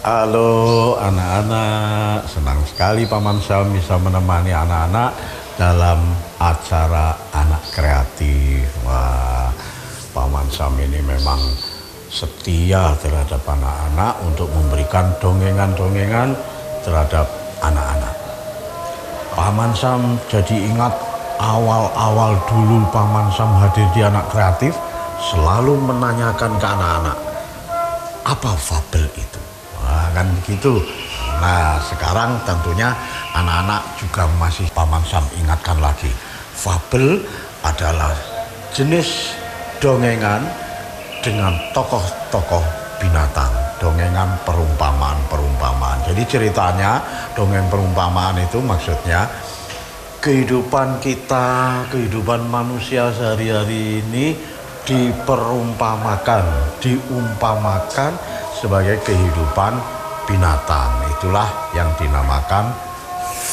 Halo anak-anak, senang sekali Paman Sam bisa menemani anak-anak dalam acara anak kreatif. Wah, Paman Sam ini memang setia terhadap anak-anak untuk memberikan dongengan-dongengan terhadap anak-anak. Paman Sam jadi ingat awal-awal dulu Paman Sam hadir di anak kreatif, selalu menanyakan ke anak-anak, apa fabel itu? Nah, kan begitu. Nah, sekarang tentunya anak-anak juga masih Paman Sam ingatkan lagi. Fabel adalah jenis dongengan dengan tokoh-tokoh binatang. Dongengan perumpamaan-perumpamaan. Jadi ceritanya, dongeng perumpamaan itu maksudnya kehidupan kita, kehidupan manusia sehari-hari ini diumpamakan sebagai kehidupan binatang. Itulah yang dinamakan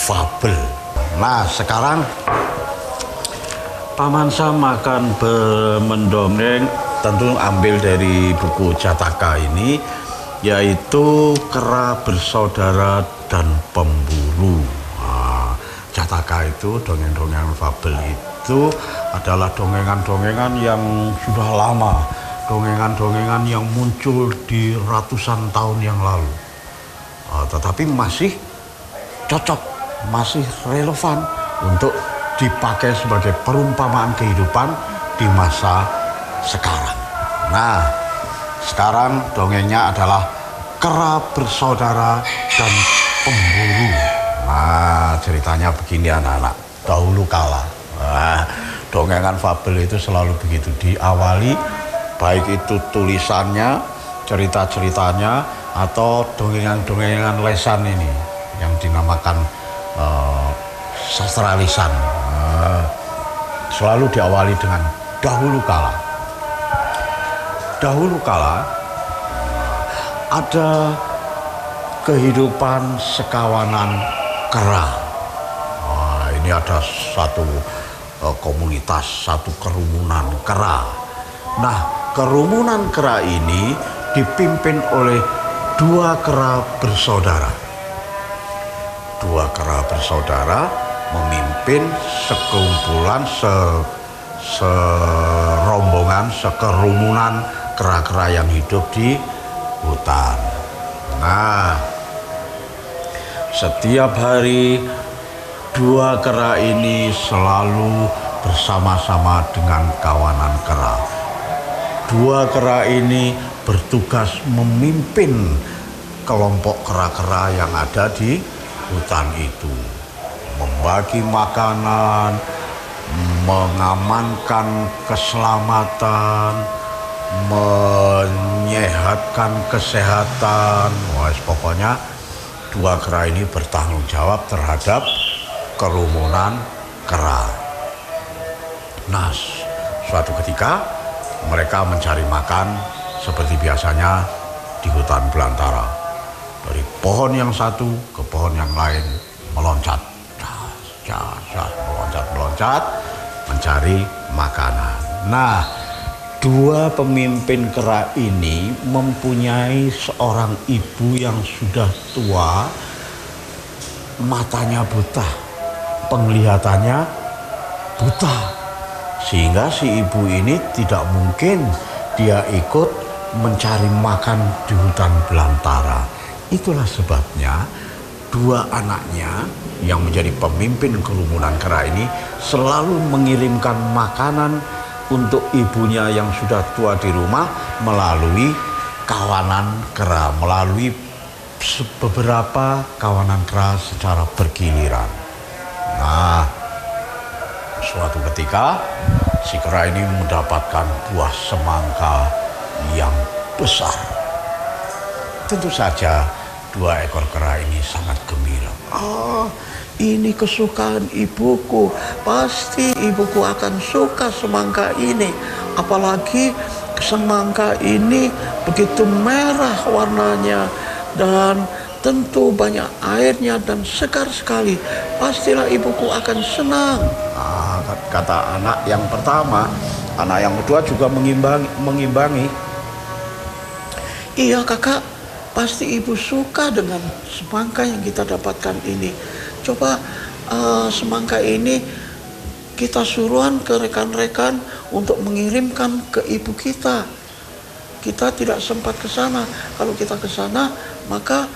fabel. Nah, sekarang Paman Sam akan mendongeng, tentu ambil dari buku Jataka ini, yaitu Kera Bersaudara dan Pemburu. Nah, Jataka itu, dongeng-dongengan fabel itu adalah dongengan-dongengan yang sudah lama, dongengan-dongengan yang muncul di ratusan tahun yang lalu, tetapi masih cocok, masih relevan untuk dipakai sebagai perumpamaan kehidupan di masa sekarang. Nah, sekarang dongengnya adalah Kera Bersaudara dan Pemburu. Nah, ceritanya begini anak-anak, dahulu kala. Nah, dongengan fabel itu selalu begitu, diawali baik itu tulisannya, cerita-ceritanya, atau dongengan-dongengan lesan ini yang dinamakan sastra lisan. Selalu diawali dengan dahulu kala. Dahulu kala ada kehidupan sekawanan kera. Ini ada satu komunitas, satu kerumunan kera. Nah, kerumunan kera ini dipimpin oleh dua kera bersaudara. Dua kera bersaudara memimpin sekumpulan, serombongan, sekerumunan kera-kera yang hidup di hutan. Nah, setiap hari dua kera ini selalu bersama-sama dengan kawanan kera. Dua kera ini bertugas memimpin kelompok kera-kera yang ada di hutan itu, membagi makanan, mengamankan keselamatan, menyehatkan kesehatan. Pokoknya dua kera ini bertanggung jawab terhadap kerumunan kera. Nah, suatu ketika mereka mencari makan seperti biasanya di hutan belantara. Dari pohon yang satu ke pohon yang lain meloncat, meloncat mencari makanan. Nah, dua pemimpin kera ini mempunyai seorang ibu yang sudah tua, matanya buta, penglihatannya buta, sehingga si ibu ini tidak mungkin dia ikut mencari makan di hutan belantara. Itulah sebabnya dua anaknya yang menjadi pemimpin kerumunan kera ini selalu mengirimkan makanan untuk ibunya yang sudah tua di rumah melalui kawanan kera, melalui beberapa kawanan kera secara bergiliran. Nah, suatu ketika si kera ini mendapatkan buah semangka yang besar. Tentu saja dua ekor kera ini sangat gembira. Ini kesukaan ibuku, pasti ibuku akan suka semangka ini. Apalagi semangka ini begitu merah warnanya dan tentu banyak airnya dan segar sekali. Pastilah ibuku akan senang. Kata anak yang pertama. Anak yang kedua juga mengimbangi. Iya kakak, pasti ibu suka dengan semangka yang kita dapatkan ini. Coba semangka ini kita suruhan ke rekan-rekan untuk mengirimkan ke ibu kita. Kita tidak sempat ke sana. Kalau kita ke sana, maka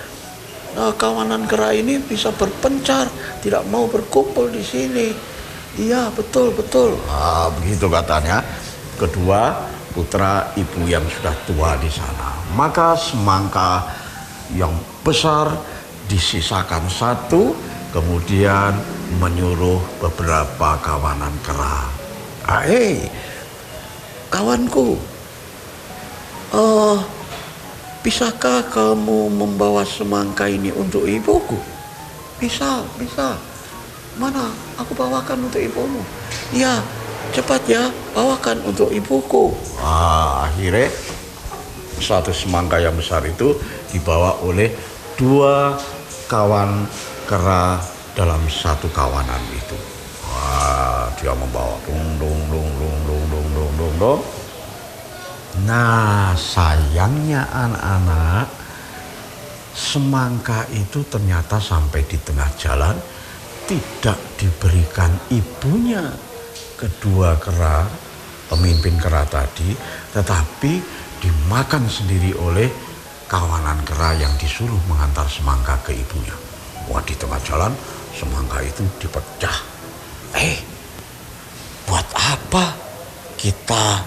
kawanan kera ini bisa berpencar, tidak mau berkumpul di sini. Iya, betul. Begitu katanya kedua putra ibu yang sudah tua di sana. Maka semangka yang besar disisakan satu, kemudian menyuruh beberapa kawanan kera. Kawanku, bisakah kamu membawa semangka ini untuk ibuku? Bisa. Mana? Aku bawakan untuk ibumu. Ya, cepat ya, bawakan untuk ibuku. Akhirnya satu semangka yang besar itu dibawa oleh dua kawan kera dalam satu kawanan itu. Dia membawa dong. Nah, sayangnya anak-anak, semangka itu ternyata sampai di tengah jalan tidak diberikan ibunya kedua kera, pemimpin kera tadi, tetapi dimakan sendiri oleh kawanan kera yang disuruh mengantar semangka ke ibunya. Di tengah jalan semangka itu dipecah. Buat apa kita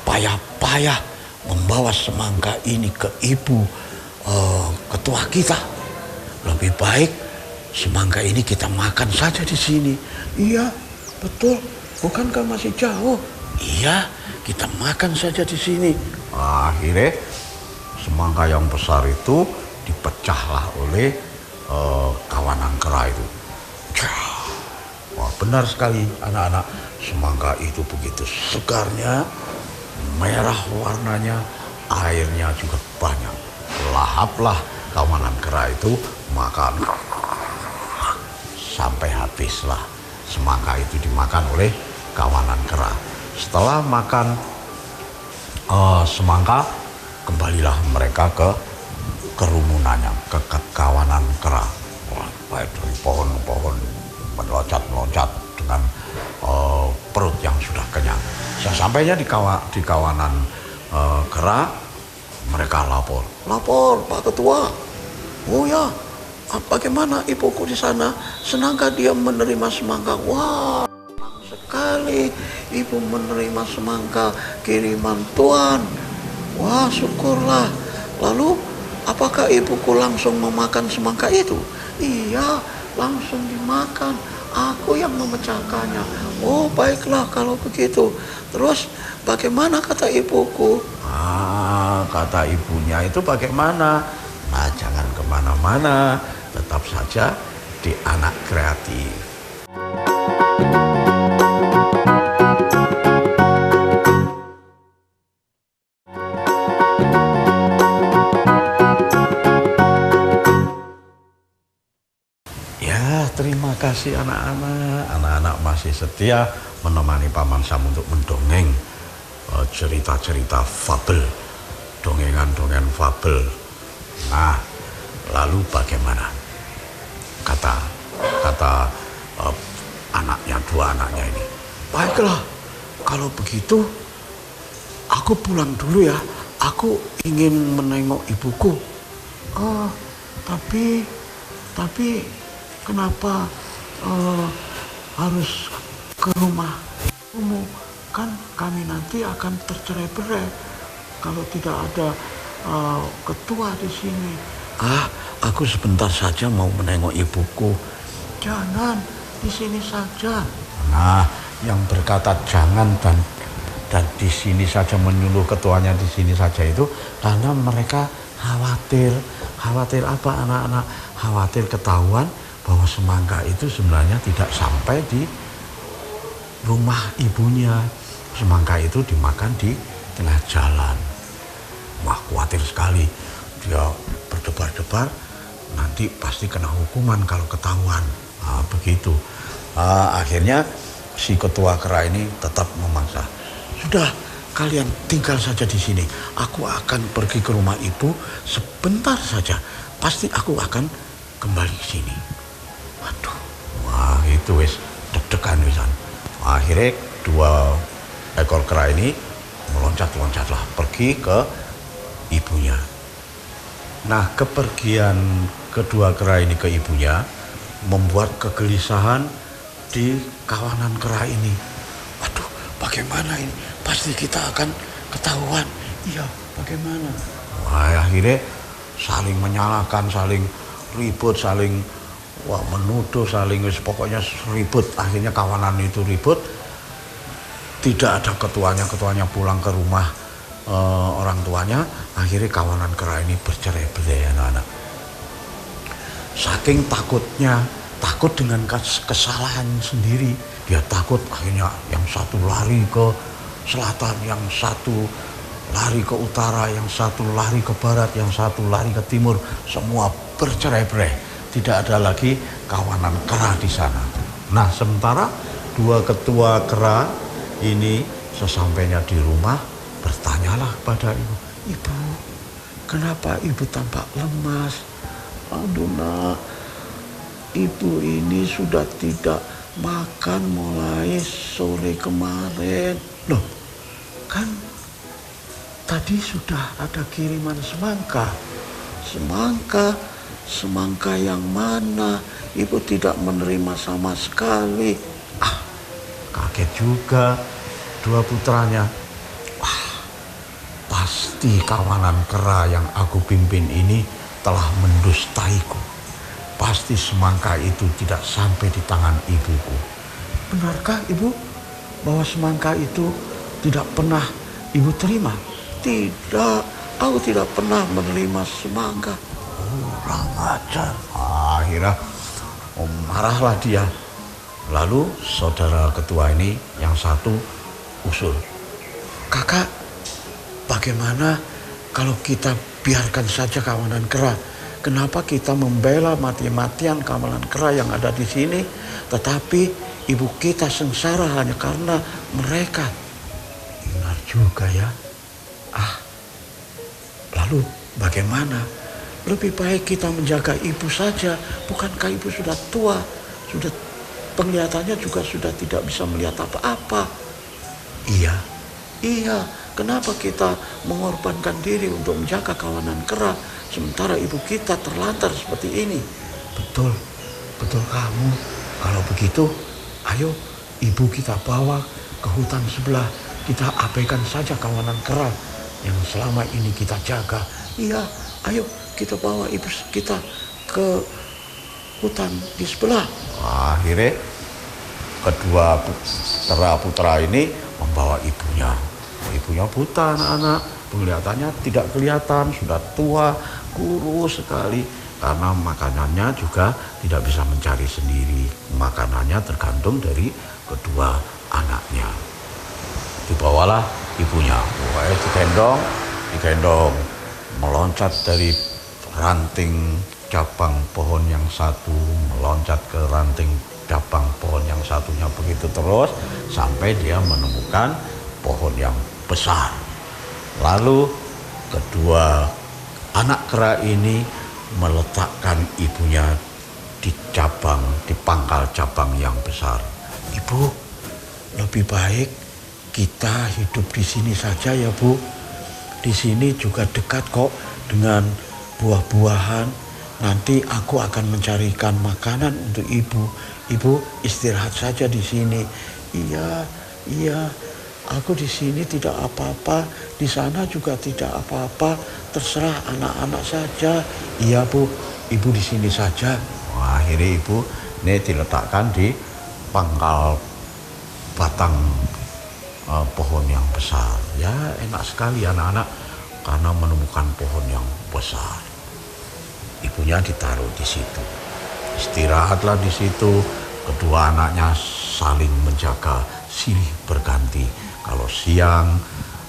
payah-payah membawa semangka ini ke ibu ketua kita? Lebih baik semangka ini kita makan saja di sini. Iya, betul. Bukankah masih jauh? Iya, kita makan saja di sini. Akhirnya semangka yang besar itu dipecahlah oleh kawanan kera itu. Benar sekali anak-anak, semangka itu begitu segarnya, merah warnanya, airnya juga banyak. Lahaplah kawanan kera itu makan sampai habislah semangka itu dimakan oleh kawanan kera. Setelah makan semangka, kembalilah mereka ke kerumunannya, ke kawanan kera. Baik dari pohon-pohon meloncat-meloncat dengan perut yang sudah kenyang. Sesampainya di kawanan kera, mereka lapor, Pak Ketua. Oh ya, bagaimana ibuku di sana? Senangkah dia menerima semangka? Wah, senang sekali ibu menerima semangka kiriman Tuan. Wah, syukurlah. Lalu, apakah ibuku langsung memakan semangka itu? Iya, langsung dimakan. Aku yang memecahkannya. Oh, baiklah kalau begitu. Terus bagaimana kata ibuku? Kata ibunya itu bagaimana? Nah, jangan kemana-mana. Tetap saja di Anak Kreatif. Terima kasih anak-anak. Anak-anak masih setia menemani Paman Sam untuk mendongeng cerita-cerita fabel, dongengan-dongengan fabel. Nah, lalu bagaimana? Kata dua anaknya ini. Baiklah, kalau begitu aku pulang dulu ya. Aku ingin menengok ibuku. Tapi kenapa harus ke rumah ibumu? Kan kami nanti akan tercerai-berai kalau tidak ada ketua di sini. Aku sebentar saja mau menengok ibuku. Jangan, di sini saja. Nah, yang berkata jangan dan di sini saja, menyuruh ketuanya di sini saja itu karena mereka khawatir. Khawatir apa anak-anak? Khawatir ketahuan bahwa semangka itu sebenarnya tidak sampai di rumah ibunya. Semangka itu dimakan di tengah jalan. Wah, khawatir sekali. Dia berdebar-debar, nanti pasti kena hukuman kalau ketahuan. Begitu. Akhirnya si ketua kera ini tetap memaksa. Sudah, kalian tinggal saja di sini. Aku akan pergi ke rumah ibu sebentar saja. Pasti aku akan kembali ke sini. Waduh, wah itu wis deg-degan wisan. Akhirnya 2 ekor kera ini meloncat-loncatlah pergi ke ibunya. Nah, kepergian kedua kera ini ke ibunya membuat kegelisahan di kawanan kera ini. Waduh, bagaimana ini? Pasti kita akan ketahuan. Iya, bagaimana? Wah, akhirnya saling menyalahkan, saling ribut, saling menuduh, saling pokoknya ribut. Akhirnya kawanan itu ribut. Tidak ada ketuanya pulang ke rumah orang tuanya. Akhirnya kawanan kera ini bercerai-berai, anak-anak. Saking takutnya, takut dengan kesalahan sendiri, dia takut. Akhirnya yang satu lari ke selatan, yang satu lari ke utara, yang satu lari ke barat, yang satu lari ke timur. Semua bercerai-berai. Tidak ada lagi kawanan kera di sana. Nah, sementara 2 ketua kera ini sesampainya di rumah bertanyalah kepada ibu, "Ibu, kenapa ibu tampak lemas?" "Aduh nak, ibu ini sudah tidak makan mulai sore kemarin." "Loh, kan tadi sudah ada kiriman semangka." Semangka yang mana? Ibu tidak menerima sama sekali." Kaget juga 2 putranya. Wah, pasti kawanan kera yang aku pimpin ini telah mendustaiku. Pasti semangka itu tidak sampai di tangan ibuku. "Benarkah ibu bahwa semangka itu tidak pernah ibu terima?" "Tidak, aku tidak pernah menerima semangka." "Kurang ajar." Akhirnya marahlah dia. Lalu saudara ketua ini yang satu usul, "Kakak, bagaimana kalau kita biarkan saja kawanan kera? Kenapa kita membela mati-matian kawanan kera yang ada di sini, tetapi ibu kita sengsara hanya karena mereka?" Benar juga ya. Lalu bagaimana? Lebih baik kita menjaga ibu saja. Bukankah ibu sudah tua? Sudah penglihatannya juga sudah tidak bisa melihat apa-apa. Iya. Kenapa kita mengorbankan diri untuk menjaga kawanan kera, sementara ibu kita terlantar seperti ini? Betul kamu. Kalau begitu, ayo ibu kita bawa ke hutan sebelah. Kita abaikan saja kawanan kera yang selama ini kita jaga. Iya, ayo kita bawa ibu kita ke hutan di sebelah. Akhirnya kedua kera putra ini membawa ibunya. Ibunya buta, anak-anak. Penglihatannya tidak kelihatan, sudah tua, kurus sekali. Karena makanannya juga tidak bisa mencari sendiri. Makanannya tergantung dari kedua anaknya. Dibawalah ibunya. Digendong. Meloncat dari ranting cabang pohon yang satu, meloncat ke ranting cabang pohon yang satunya, begitu terus sampai dia menemukan pohon yang besar. Lalu kedua anak kera ini meletakkan ibunya di pangkal cabang yang besar. "Ibu, lebih baik kita hidup di sini saja ya, Bu. Di sini juga dekat kok dengan buah-buahan. Nanti aku akan mencarikan makanan untuk ibu. Ibu istirahat saja di sini." Iya, aku di sini tidak apa-apa. Di sana juga tidak apa-apa. Terserah anak-anak saja. "Iya, Bu, ibu di sini saja." Wah, akhirnya ibu ini diletakkan di pangkal batang pohon yang besar. Ya, enak sekali anak-anak karena menemukan pohon yang besar. Ibunya ditaruh di situ. Istirahatlah di situ. Kedua anaknya saling menjaga, silih berganti. Kalau siang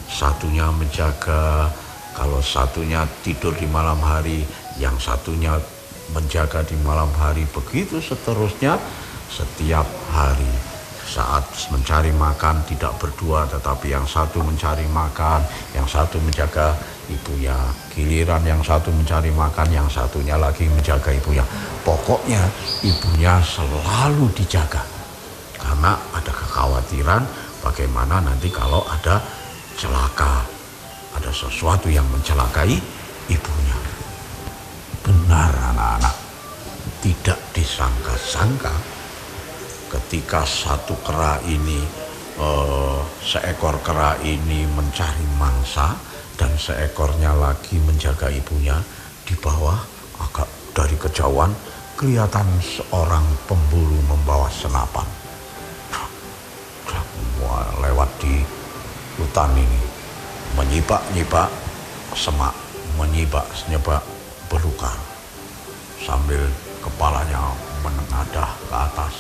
satunya menjaga, kalau satunya tidur di malam hari, yang satunya menjaga di malam hari. Begitu seterusnya setiap hari. saat mencari makan tidak berdua, tetapi yang satu mencari makan, yang satu menjaga ibunya. Giliran yang satu mencari makan, yang satunya lagi menjaga ibunya. Pokoknya ibunya selalu dijaga karena ada kekhawatiran bagaimana nanti kalau ada celaka, ada sesuatu yang mencelakai ibunya. Benar anak-anak, tidak disangka-sangka ketika satu kera ini, seekor kera ini mencari mangsa dan seekornya lagi menjaga ibunya, di bawah agak dari kejauhan kelihatan seorang pemburu membawa senapan. Lewat di hutan ini, menyibak-nyibak semak, menyibak-nyibak belukar, sambil kepalanya menengadah ke atas,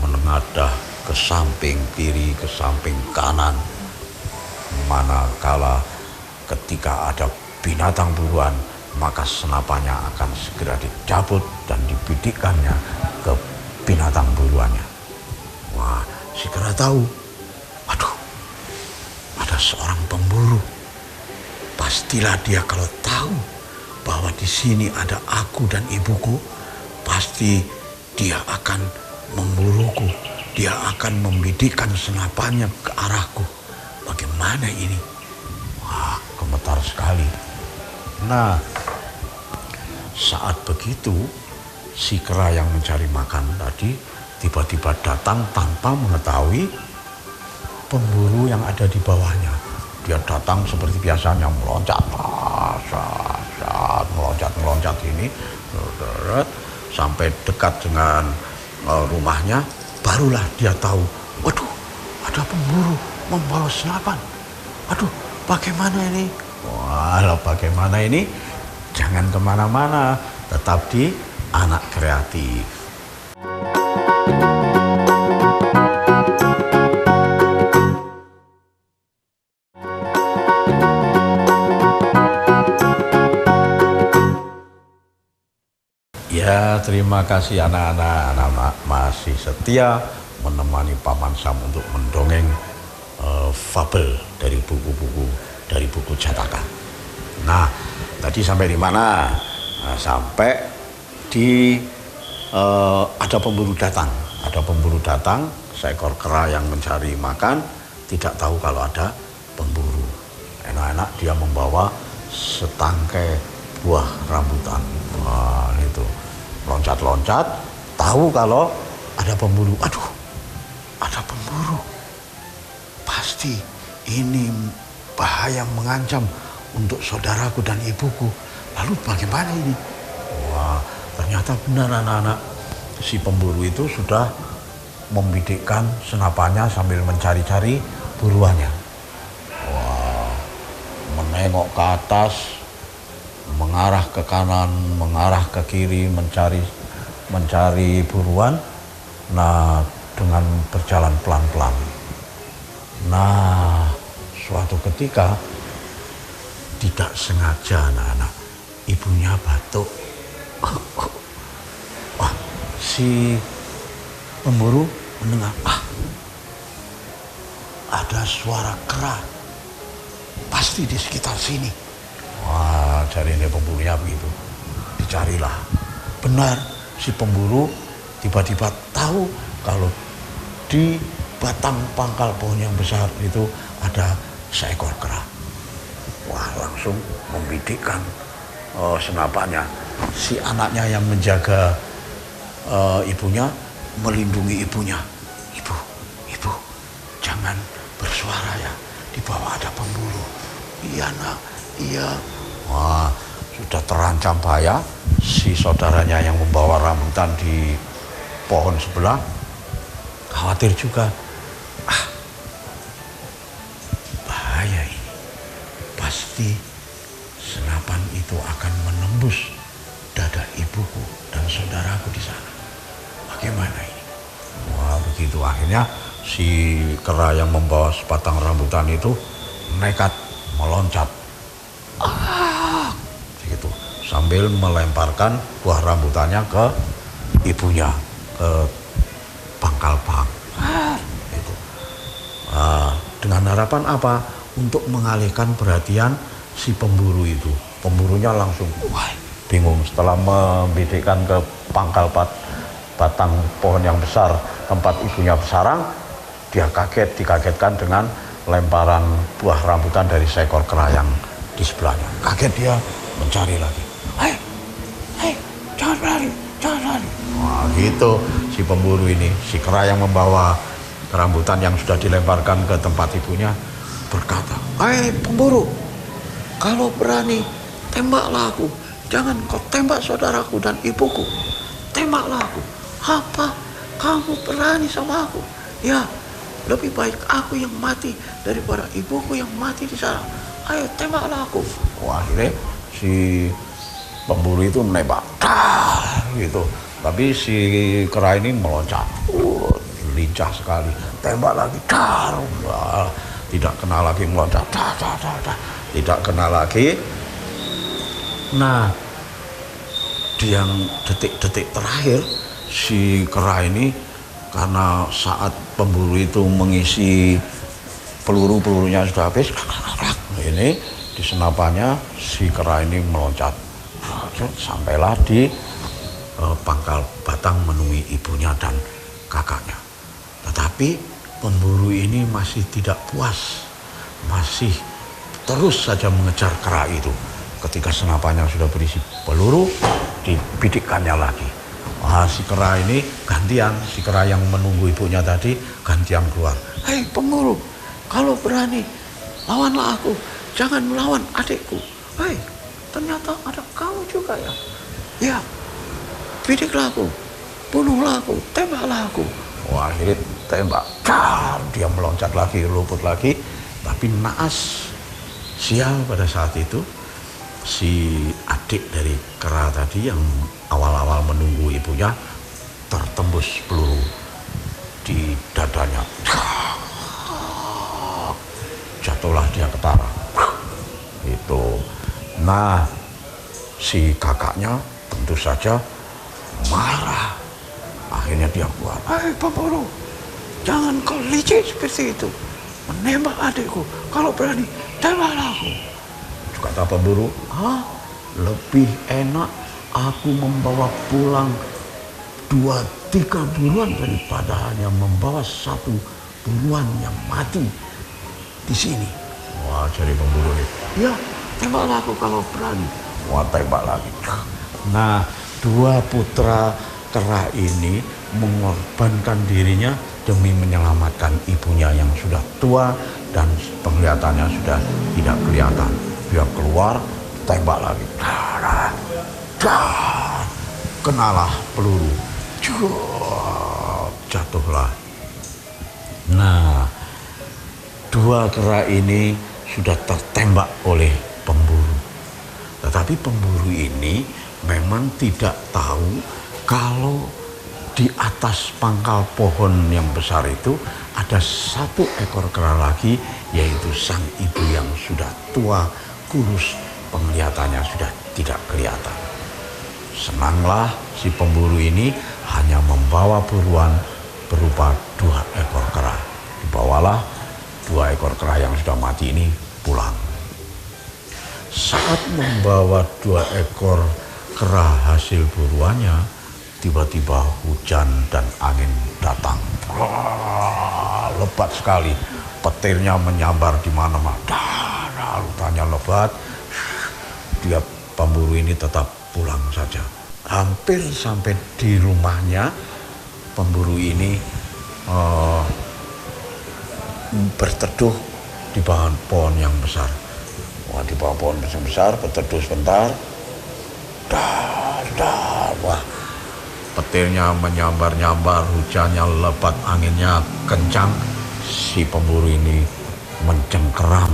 menengadah ke samping kiri, ke samping kanan. Manakala ketika ada binatang buruan, maka senapannya akan segera dicabut dan dibidikkannya ke binatang buruannya. Wah, si kera tahu, aduh, ada seorang pemburu. Pastilah dia kalau tahu bahwa di sini ada aku dan ibuku, pasti dia akan memburuku. Dia akan membidikkan senapannya ke arahku. Bagaimana ini? Wah, gemetar sekali. Nah, saat begitu, si kera yang mencari makan tadi tiba-tiba datang tanpa mengetahui pemburu yang ada di bawahnya. Dia datang seperti biasanya, meloncat, meloncat ini, sampai dekat dengan rumahnya. Barulah dia tahu, waduh, ada pemburu membawa senapan. Aduh, bagaimana ini? Walau bagaimana ini? Jangan kemana-mana, tetap di Anak Kreatif. Ya, terima kasih anak-anak masih setia menemani Paman Sam untuk mendongeng fabel dari buku-buku, dari buku cetakan. Nah, tadi sampai di mana? Nah, sampai di ada pemburu datang, seekor kera yang mencari makan, tidak tahu kalau ada pemburu. Enak-enak dia membawa setangkai buah rambutan. Wah, itu loncat-loncat, tahu kalau ada pemburu. Aduh, ada pemburu. Pasti ini bahaya, mengancam untuk saudaraku dan ibuku. Lalu bagaimana ini? Wah, ternyata benar anak-anak. Si pemburu itu sudah membidikkan senapannya sambil mencari-cari buruannya. Wah, menengok ke atas, mengarah ke kanan, mengarah ke kiri, mencari buruan. Nah, dengan berjalan pelan-pelan. Nah, suatu ketika tidak sengaja anak-anak, ibunya batuk. Wah, si pemburu mendengar, ada suara kera, pasti di sekitar sini. Wah, cari ini pemburunya begitu. Dicarilah. Benar, si pemburu tiba-tiba tahu kalau di batang pangkal pohon yang besar itu ada seekor kera. Wah, langsung membidikkan senapannya. Si anaknya yang menjaga ibunya melindungi ibunya. Ibu, jangan bersuara ya. Di bawah ada pemburu. Iya nak, iya. Wah, sudah terancam bahaya. Si saudaranya yang membawa rambutan di pohon sebelah khawatir juga. Bahaya ini. Pasti senapan itu akan menembus dada ibuku dan saudaraku di sana. Bagaimana ini? Wah, begitu akhirnya si kera yang membawa sebatang rambutan itu nekat meloncat. Gitu, sambil melemparkan buah rambutannya ke ibunya, ke pangkal pohon. Dengan harapan apa? Untuk mengalihkan perhatian si pemburu itu. Pemburunya langsung bingung setelah membidikkan ke pangkal batang pohon yang besar tempat ibunya bersarang. Dia dikagetkan dengan lemparan buah rambutan dari seekor kera yang di sebelahnya. Kaget dia mencari lagi. Hei, jangan lari. Wah, gitu si pemburu ini, si kera yang membawa rambutan yang sudah dilemparkan ke tempat ibunya berkata, "Hei pemburu, kalau berani tembaklah aku. Jangan kau tembak saudaraku dan ibuku. Tembaklah aku. Apa? Kamu berani sama aku? Ya, lebih baik aku yang mati daripada ibuku yang mati di sana. Ayo tembaklah aku." Wah, akhirnya si pemburu itu menembak gitu, tapi si kera ini meloncat lincah sekali, tembak lagi tidak kena lagi, meloncat tidak kena lagi. Nah, di yang detik-detik terakhir si kera ini, karena saat pemburu itu mengisi pelurunya sudah habis, ini di senapannya si kera ini meloncat sampailah di pangkal batang menemui ibunya dan kakaknya. Tetapi pemburu ini masih tidak puas, masih terus saja mengejar kera itu. Ketika senapannya sudah berisi peluru, dibidikkannya lagi. Wah, si kera ini gantian, si kera yang menunggu ibunya tadi gantian keluar. "Hei pemburu, kalau berani lawanlah aku, jangan melawan adikku. Hei, ternyata ada kamu juga ya. Ya, bidiklah aku, bunuhlah aku, tembaklah aku." Wah, akhirnya tembak. Dia meloncat lagi, luput lagi. Tapi naas, sial pada saat itu si adik dari kera tadi yang awal-awal menunggu ibunya tertembus peluru di dadanya. Jatuhlah dia ke tanah. Itu. Nah, si kakaknya tentu saja marah. Akhirnya dia keluar. "Hei pemburu, jangan kau licik seperti itu, menembak adikku. Kalau berani, tembaklah aku." Kata pemburu, "Lebih enak aku membawa pulang 2-3 buruan daripada hanya membawa 1 buruan yang mati di sini." Wah, jadi pemburu ini, "Ya, tembaklah aku kalau berani." Wah, tembak lagi. Nah, 2 putra kera ini mengorbankan dirinya demi menyelamatkan ibunya yang sudah tua dan penglihatannya sudah tidak kelihatan. Dia keluar, tembak lagi. Kenalah peluru. Jatuhlah. Nah, 2 kera ini sudah tertembak oleh pemburu. Tetapi pemburu ini memang tidak tahu kalau di atas pangkal pohon yang besar itu ada 1 ekor kera lagi, yaitu sang ibu yang sudah tua, kurus, penglihatannya sudah tidak kelihatan. Senanglah si pemburu ini hanya membawa buruan berupa 2 ekor kera. Dibawalah 2 ekor kera yang sudah mati ini pulang. Saat membawa 2 ekor kera hasil buruannya, tiba-tiba hujan dan angin datang. Lebat sekali, petirnya menyambar di mana-mana. Hutannya lebat. Dia pemburu ini tetap pulang saja. Hampir sampai di rumahnya, pemburu ini berteduh di bawah pohon yang besar. Wah, di bawah pohon yang besar berteduh sebentar. Wah, petirnya menyambar-nyambar, hujannya lebat, anginnya kencang. Si pemburu ini mencengkeram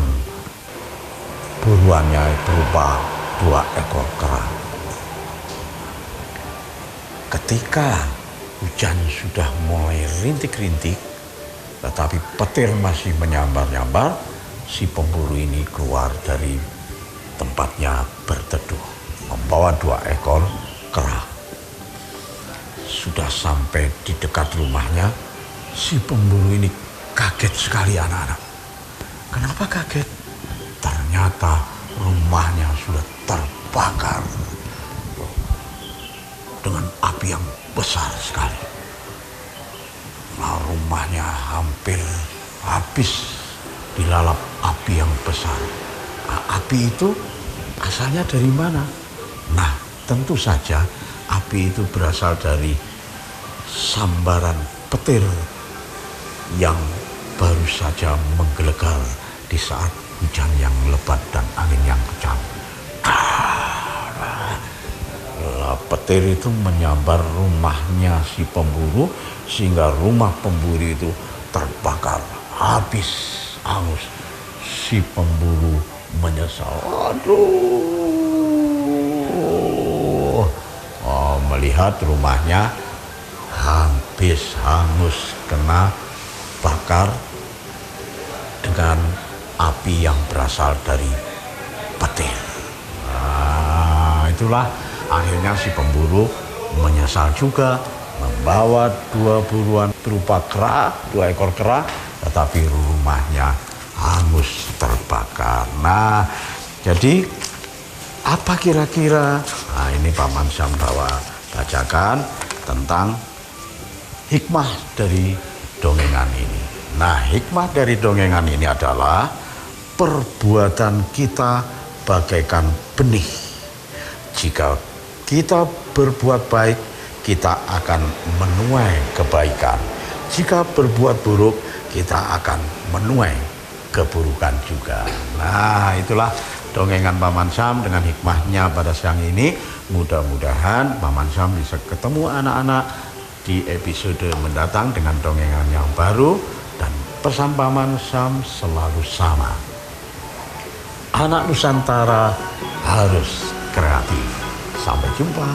buruannya berupa 2 ekor kera. Ketika hujan sudah mulai rintik-rintik, tetapi petir masih menyambar-nyambar, si pemburu ini keluar dari tempatnya berteduh, membawa 2 ekor kera. Sudah sampai di dekat rumahnya, si pemburu ini kaget sekali anak-anak. Kenapa kaget? Ternyata rumahnya sudah terbakar dengan api yang besar sekali. Nah, rumahnya hampir habis dilalap api yang besar. Nah, api itu asalnya dari mana? Nah, tentu saja api itu berasal dari sambaran petir yang baru saja menggelegar di saat hujan yang lebat dan angin yang kencang. Petir itu menyambar rumahnya si pemburu sehingga rumah pemburu itu terbakar habis hangus. Si pemburu menyesal. Aduh, melihat rumahnya habis hangus kena bakar dengan api yang berasal dari petir. Nah, itulah akhirnya si pemburu menyesal juga, membawa 2 buruan berupa kera, 2 ekor kera, tetapi rumahnya hangus terbakar. Nah, jadi apa kira-kira? Nah, ini Paman Sam bacakan tentang hikmah dari dongengan ini. Nah, hikmah dari dongengan ini adalah perbuatan kita bagaikan benih. Jika kita berbuat baik, kita akan menuai kebaikan. Jika berbuat buruk, kita akan menuai keburukan juga. Nah, itulah dongengan Paman Sam dengan hikmahnya pada siang ini. Mudah-mudahan Paman Sam bisa ketemu anak-anak di episode mendatang dengan dongengan yang baru. Dan pesan Paman Sam selalu sama. Anak Nusantara harus kreatif. Sampai jumpa.